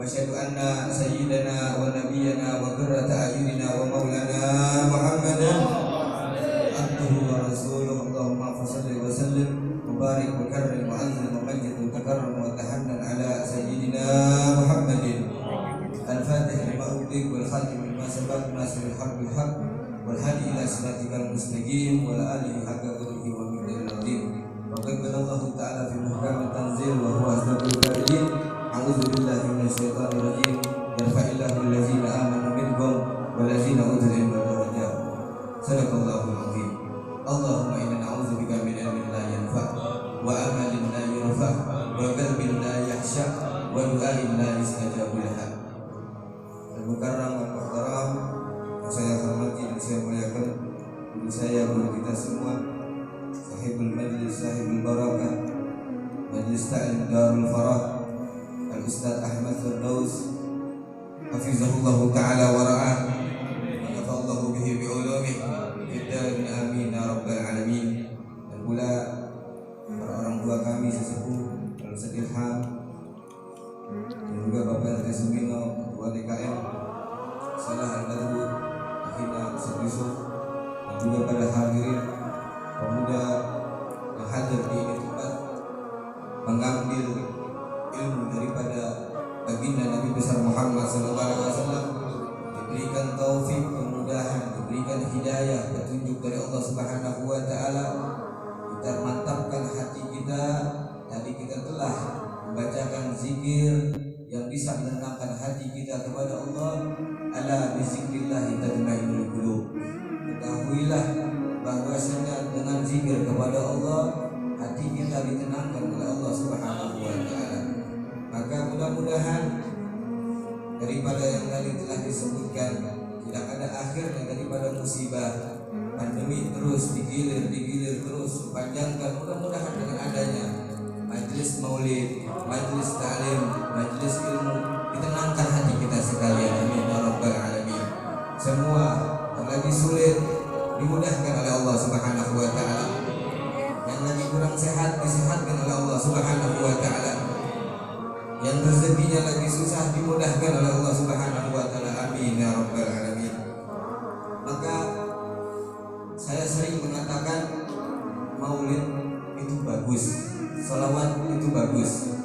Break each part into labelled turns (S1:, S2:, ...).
S1: وأشهد أن سيدنا ونبينا وقرة أعيننا ومولانا محمدا عبده ورسوله. اللهم صل وسلم وبارك وكرم وعظم ومجد وتكرم وتحنن على سيدنا محمد الفاتح لما أغلق والخاتم لما سبق ناصر الحق بالحق والهادي إلى صراطك المستقيم وعلى آله حق قدره ومقداره العظيم. وقد قال الله تعالى في محكم التنزيل وهو أصدق القائلين: أعوذ بالله من الشيطان الرجيم يرفع الله الذين آمنوا منكم والذين أوتوا العلم درجات. صدق الله العظيم. اللهم إنا نعوذ بك من علم لا ينفع وعمل لا يرفع وقلب لا يخشع ودعاء لا يستجاب له. Al-Mukarram Al-Muhtaram, yang saya hormati dan saya muliakan, guru saya, guru kita semua, sahibul majlis, sahibul barakah, majlis ta'lim Darul Farah, Al-Ustaz Ahmad Firdaus, hafizahullahu ta'ala wa ra'ah, wa nafa'allahu bihi bi'ulumih fid-darin amin ya rabbal alamin. Dan pula para orang tua kami sesepuh Al-Ustaz Ilham, dan juga Bapak Ustaz Sumino, Ketua DKM Salah Al-Badru, akhirnya Ustaz Yusuf, dan juga pada hadirin pemuda yang hadir di ini tempat mengambil ilmu daripada baginda Nabi besar Muhammad SAW, diberikan taufik, kemudahan, diberikan hidayah, petunjuk dari Allah Subhanahu wa Ta'ala. Kita mantapkan hati kita. Tadi kita telah membacakan zikir yang bisa menenangkan hati kita kepada Allah. Ala bizikrillahi tatma'innul qulub. Ketahuilah bahwasanya dengan zikir kepada Allah hati kita ditenangkan oleh Allah Subhanahu wa Ta'ala. Maka mudah-mudahan daripada yang tadi telah disebutkan tidak ada akhirnya daripada musibah pandemi terus digilir terus panjangkan. Mudah-mudahan dengan adanya majlis maulid, majlis ta'lim, majlis ilmu ditenangkan hati kita sekalian. Amin ya rabbal alamin. Semua yang lagi sulit dimudahkan oleh Allah Subhanahu wa Ta'ala. Yang lagi kurang sehat disehatkan oleh Allah Subhanahu wa Ta'ala. Yang rezekinya lagi susah dimudahkan oleh Allah Subhanahu wa Ta'ala. Amin ya rabbal alamin. Maka saya sering mengatakan maulid itu bagus, salawat itu bagus.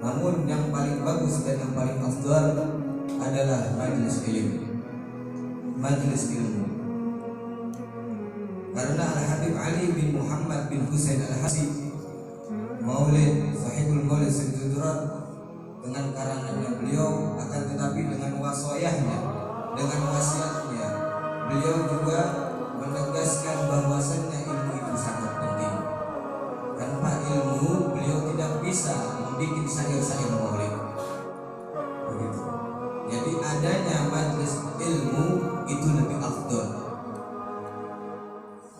S1: Namun yang paling bagus dan yang paling afdal adalah majlis ilmu. Majlis ilmu. Karena Al-Habib Ali bin Muhammad bin Husain Al-Habsyi, Maulid Sahibul Maulid Siddurat, dengan karangannya beliau, akan tetapi dengan wasiyahnya, dengan wasiatnya, beliau juga menegaskan bahwasannya ilmu itu sangat penting. Tanpa ilmu beliau tidak bisa membuat syair-syair maulid. Begitu. Jadi adanya majlis ilmu itu lebih afdal.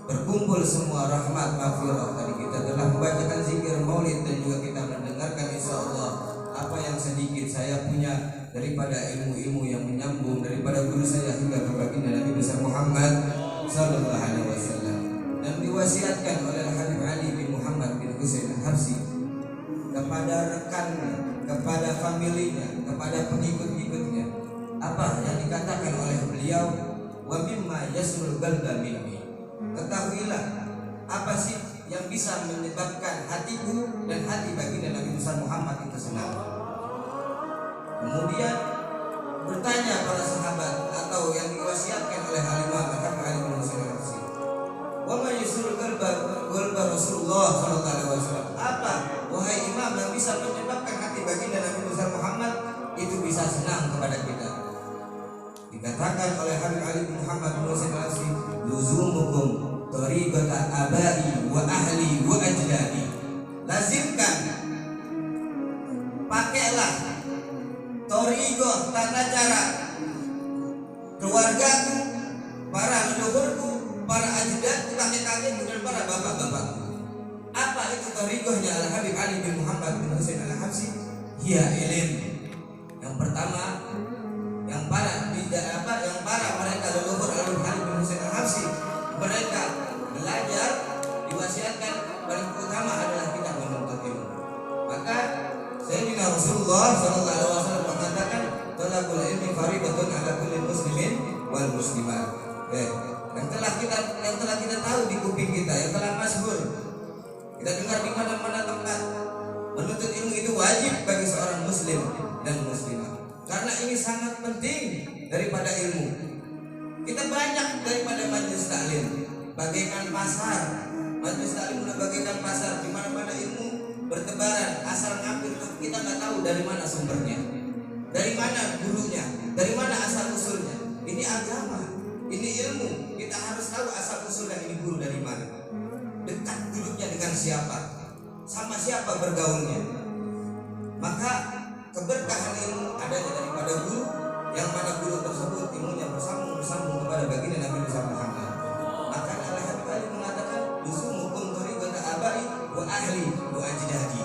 S1: Berkumpul semua rahmat maghfirah. Tadi kita telah membacakan zikir maulid dan juga kita mendengarkan insyaallah apa yang sedikit saya punya daripada ilmu-ilmu yang menyambung daripada guru saya hingga ke baginda Nabi besar Muhammad sallallahu alaihi wasallam. Dan diwasiatkan oleh Habib Ali bin Muhammad bin Husain Al-Habsyi kepada rekannya, kepada familinya, kepada pengikut-pengikutnya, apa yang dikatakan oleh beliau, wa mimma yasrul qalba minni. Ketahuilah apa sih yang bisa menyebabkan hatiku dan hati baginda Nabi besar Muhammad itu senang. Kemudian bertanya para sahabat atau yang diwasiatkan oleh Al-Imam Habib Ali bin Husain Al-Habsyi, wa ma yasrul qalba Rasulullah sallallahu alaihi wasallam. Apa wahai imam yang bisa menyebabkan hati baginda Nabi besar Muhammad itu bisa senang kepada kita? Dikatakan oleh Habib Ali bin Muhammad bin Husain Al-Habsyi, luzumukum tariqata abai wa ahli wa ajdadi. Lazimkan, pakailah tariqah, tata cara keluargaku, para leluhurku, para ajdadku, kakek-kakekku dan para bapak-bapakku. Apa itu tariqahnya Al-Habib Ali bin Muhammad bin Husain Al-Habsyi? Hiya ilm. Yang pertama, yang para mereka leluhur Al-Habib Ali bin Husain Al-Habsyi, mereka belajar, diwasiatkan paling utama adalah kita menuntut ilmu. Maka Sayyidina Rasulullah sallallahu alaihi wasallam telah kita tahu di kuping kita, yang telah masyhur kita dengar di mana-mana tempat. Menuntut ilmu itu wajib bagi seorang muslim dan muslimah, karena ini sangat penting daripada ilmu. Kita banyak daripada majelis taklim bagaikan pasar. Majelis taklim udah bagaikan pasar, di mana-mana ilmu bertebaran, asal ngambil kita nggak tahu dari mana sumbernya, dari mana gurunya, dari mana asal usulnya. Ini agama, ini ilmu. Kita harus tahu asal usulnya, ini guru dari mana, dekat duduknya dengan siapa, sama siapa bergaulnya. Maka keberkahan ilmu adanya daripada guru, yang mana guru tersebut ilmunya bersambung kepada baginda Nabi Muhammad. Maka Al-Habib Ali mengatakan dusumukum thariqata abai wa ahli wa ajdadi.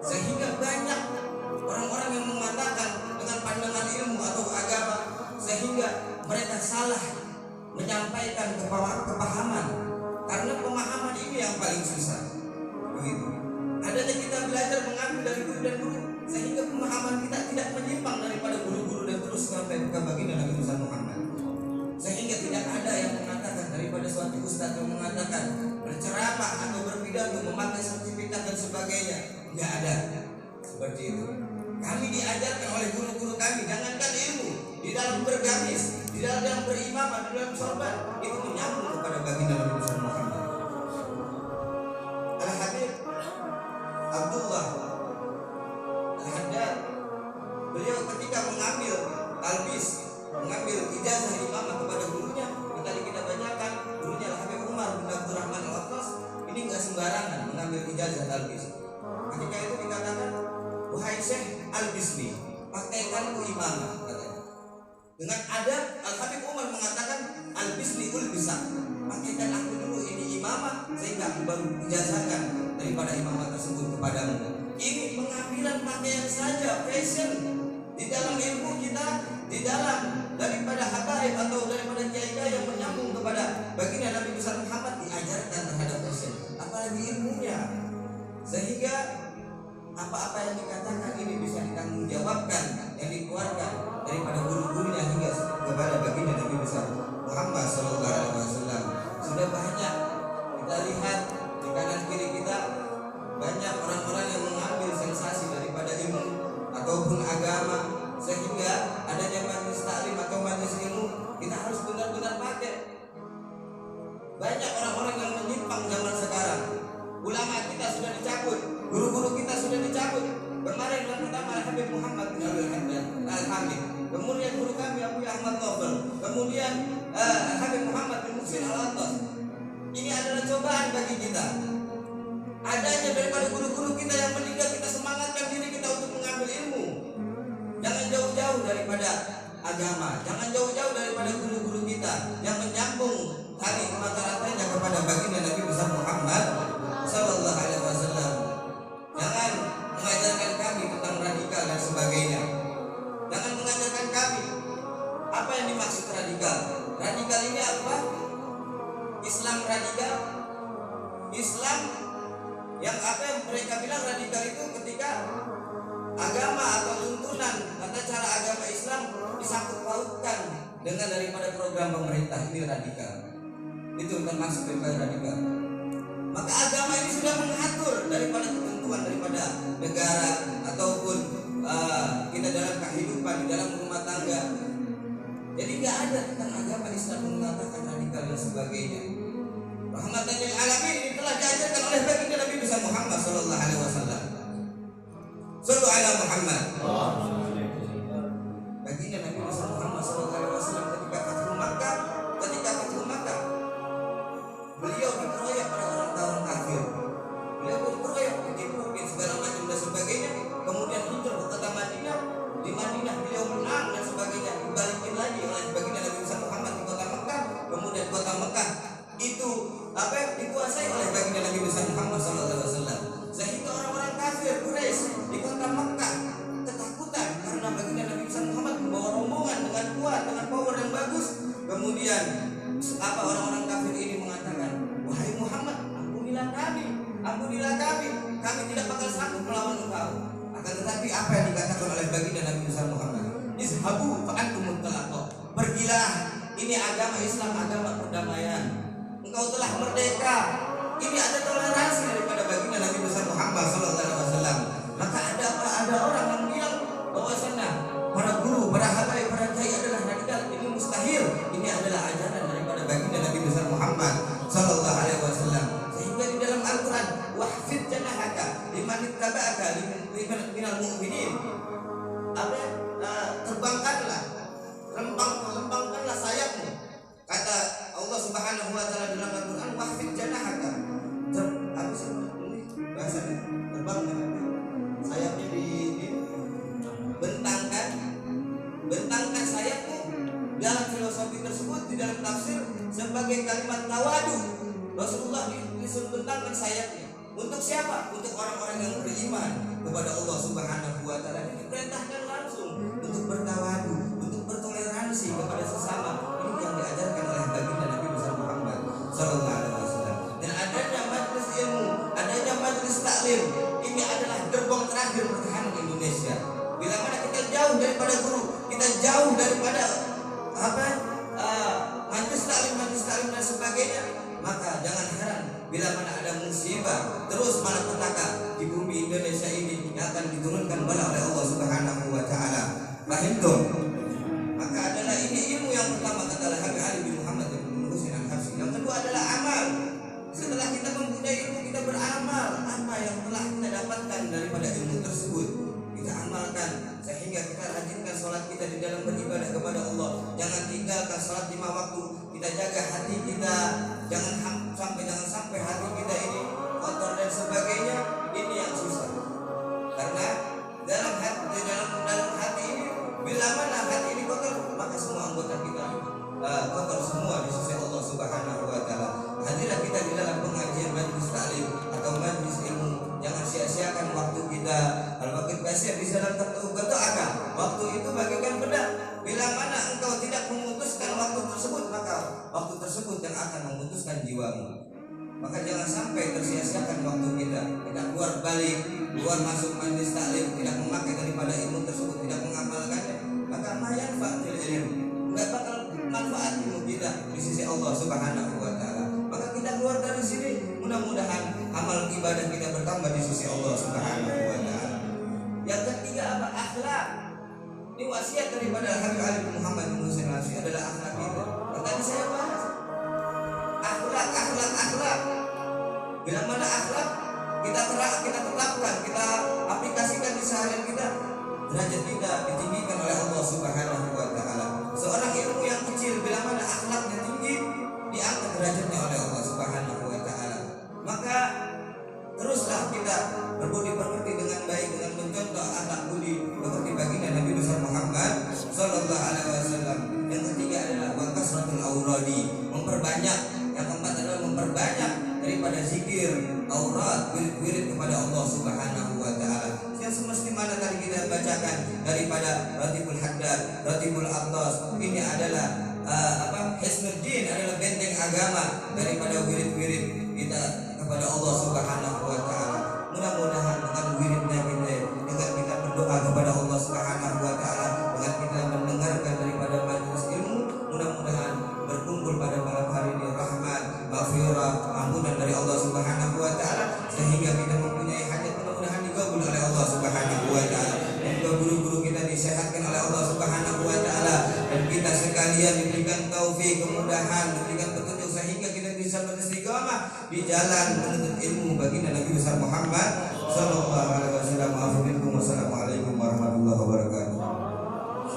S1: Sehingga banyak orang-orang yang mengatakan dengan pandangan ilmu atau agama, sehingga mereka salah menyampaikan kepahaman, karena pemahaman ini yang paling susah. Begitu. Adanya kita belajar mengambil dari guru dan guru, sehingga pemahaman kita tidak menyimpang daripada guru-guru dan terus sampai ke baginda Nabi Muhammad. Sehingga tidak ada yang mengatakan daripada suatu ustaz yang mengatakan berceramah atau berpidato memakai sertifikat dan sebagainya. Tidak ada seperti itu. Kami diajarkan oleh guru-guru kami, jangankan ilmu, di dalam bergamis, di dalam berimamah, di dalam sorban, itu menyambung kepada baginda Nabi Muhammad. Al-Habib Abdullah Al-Haddad, beliau ketika mengambil talbis, mengambil ijazah imamah kepada gurunya, tadi kita bacakan, gurunya Al-Habib Umar bin Abdurrahman Al-Attas, ini enggak sembarangan mengambil ijazah talbis. Ketika itu dikatakan, wahai Syekh Al-Bismi, pakaikanku imamah, katanya. Dengan adab, Al-Habib Umar mengatakan, Al-Bismi ul-bisak, pakaikan aku dulu ini imamah, sehingga aku baru ijazahkan daripada imamah tersebut kepadamu. Ini pengambilan pakaian saja, fashion. Di dalam ilmu kita, di dalam daripada habaib atau daripada kiai-kiai yang menyambung kepada baginda Nabi Muhammad diajarkan terhadap fashion, apalagi ilmunya. Sehingga apa-apa yang dikatakan ini bisa ditanggungjawabkan, yang dikeluarkan daripada guru-gurunya hingga kepada baginda Nabi Muhammad SAW. Sudah banyak kita lihat di kanan kiri kita, banyak orang-orang yang mengambil sensasi daripada ilmu ataupun agama, sehingga adanya majelis taklim atau majelis ilmu kita harus benar-benar pakai. Banyak orang-orang yang menyimpang zaman sekarang. Ulama kita sudah dicabut, guru-guru kita sudah dicabut. Kemarin yang pertama Al-Habib Muhammad bin Al-Hamid, kemudian guru kami Abu Ahmad Nobel, kemudian Al-Habib Muhammad bin Muhsin Al-Attas. Ini adalah cobaan bagi kita. Adanya daripada guru-guru kita yang meninggal, kita semangatkan diri kita untuk mengambil ilmu. Jangan jauh-jauh daripada agama, jangan jauh-jauh daripada guru-guru kita yang menyambung tali mata-rantainya kepada baginda Nabi Muhammad Sallallahu Alaihi Wasallam. Jangan mengajarkan kami tentang radikal dan sebagainya. Jangan mengajarkan kami apa yang dimaksud radikal. Radikal ini apa? Islam radikal. Islam yang apa yang mereka bilang radikal itu ketika agama atau tuntunan tata cara agama Islam disangkut pautkan dengan daripada program pemerintah, ini radikal. Itu termasuk daripada radikal. Maka agama ini sudah mengatur daripada ketentuan daripada negara ataupun kita dalam kehidupan di dalam rumah tangga. Jadi nggak ada tentang agama Islam mengatakan radikal dan sebagainya. Rahmatan lil alamin ini telah diajarkan oleh baginda Nabi Muhammad sallallahu alaihi wasallam. Sallu ala Muhammad. Baginda Nabi Muhammad sallallahu alaihi wasallam ketika Fathu Makkah, beliau dikeroyok oleh orang kafir. Beliau dikeroyok, ditipukin segala macam dan sebagainya. Kemudian hijrah ke kota Madinah. Di Madinah beliau menang dan sebagainya. Dibalikin lagi oleh baginda Nabi Muhammad di kota Mekah. Kemudian kota Mekah itu dikuasai oleh baginda Nabi Muhammad SAW. Sehingga orang-orang kafir Quraisy di kota Mekah ketakutan karena baginda Nabi Muhammad membawa rombongan dengan kuat, dengan power yang bagus. Kemudian orang-orang kafir ini mengatakan, wahai Muhammad, ampunilah kami tidak bakal sanggup melawan engkau. Akan tetapi apa yang dikatakan oleh baginda Nabi Muhammad, izhabu fa antum mutlaqa, pergilah, ini agama Islam, agama perdamaian. engkau telah merdeka. Ini ada toleransi daripada baginda Nabi besar Muhammad sallallahu alaihi wasallam. Maka ada orang yang bilang bahwasanya para guru, para habaib, para kiai adalah radikal, ini mustahil. Ini adalah ajaran daripada baginda Nabi besar Muhammad sallallahu alaihi wasallam. Sehingga di dalam Al-Qur'an, wahfid janahaka liman ittaba'aka minal mu'minin. Lembangkanlah sayapmu. Kata Allah Subhanahu wa taala dalam Al-Qur'an, wahfid janahaka. Apa sih ini bahasanya? Terbangkan sayapnya bentangkan sayapmu. Dalam filosofi tersebut, di dalam tafsir sebagai kalimat tawadu, Rasulullah disuruh bentangkan sayapnya. Untuk siapa? Untuk orang-orang yang beriman kepada Allah Subhanahu wa taala. Diperintahkan langsung untuk bertawadu, untuk bertoleransi kepada sesama. Ini yang diajarkan oleh baginda Nabi besar Muhammad sallallahu alaihi wasallam. Dan adanya majelis ilmu, adanya majelis taklim, ini adalah gerbang terakhir pertahanan Indonesia. Bila mana kita jauh daripada guru, kita jauh daripada majelis taklim dan sebagainya, maka jangan heran bila mana ada musibah terus malapetaka di bumi Indonesia ini yang akan diturunkan bala oleh Allah Subhanahu wa taala. Paham dong? Maka adalah ini ilmu yang pertama, kata Habib Ali bin Muhammad bin Husain Al-Habsyi. Yang kedua adalah amal. Setelah kita mempunyai ilmu, kita beramal. Apa yang telah kita dapatkan daripada ilmu tersebut kita amalkan, sehingga kita rajinkan sholat kita di dalam beribadah kepada Allah. Jangan tinggalkan sholat 5 waktu. Kita jaga hati kita, jangan sampai hati kita ini kotor dan sebagainya. Ini yang susah, karena dalam hati ini, bila mana hati ini kotor, maka semua anggota kita kotor semua di sisi Allah Subhanahu wa taala. Hadirlah kita di dalam pengajian majelis taklim atau majelis ilmu. Jangan sia-siakan waktu kita. Al-Baqir Basir di dalam terdoakan, waktu itu bagaikan pedang. Bila mana engkau tidak memutuskan waktu tersebut, maka waktu tersebut yang akan memutuskan jiwamu. Maka jangan sampai tersia-siakan waktu kita. Tidak keluar balik, keluar masuk majelis taklim, tidak memakai daripada ilmu tersebut, tidak mengamalkannya, maka mayan fa'il ilmu, tidak bakal manfaat ilmu kita di sisi Allah Subhanahu wa taala. Maka kita keluar dari sini, mudah-mudahan amal ibadah kita bertambah di sisi Allah Subhanahu wa taala. Yang ketiga apa? Akhlak. Ini wasiat daripada Habib Ali bin Muhammad bin Husain Al-Habsyi adalah akhlak kita. Yang tadi saya bahas akhlak. Bila mana akhlak kita tetapkan, kita aplikasikan di seharian kita, derajat kita ditinggikan oleh Allah Subhanahu wa taala. Seorang ilmu yang kecil, bila mana akhlaknya tinggi, diangkat derajatnya oleh Allah Subhanahu wa taala. Maka teruslah kita berbudi pekerti dengan baik, dengan mencontoh akhlak budi seperti baginda Nabi besar Muhammad sallallahu alaihi wasallam. Yang ketiga adalah wa kasratul auradi, memperbanyak. Yang keempat adalah memperbanyak daripada zikir, aurat, wirid kepada Allah Subhanahu wa taala. Yang semestinya tadi kita bacakan daripada Ratibul Haddad, Ratibul Attas, ini adalah Hisnuddin, adalah benteng agama daripada wirid-wirid kita kepada Allah Subhanahu wa taala. Mudah-mudahan dengan wiridnya kita, dengan kita berdoa kepada Allah Subhanahu wa taala, dengan kita mendengarkan daripada majelis ilmu, mudah-mudahan berkumpul pada malam hari ini rahmat, maghfirah, ampunan dari Allah Subhanahu wa taala, sehingga kita mempunyai hajat mudah-mudahan dikabul oleh Allah Subhanahu wa taala. Dan juga guru-guru kita disehatkan oleh Allah Subhanahu wa taala, dan kita sekalian diberikan taufik, kemudahan, diberikan petunjuk sehingga kita bisa beristiqamah di jalan menuntut ilmu baginda Nabi besar Muhammad sallallahu alaihi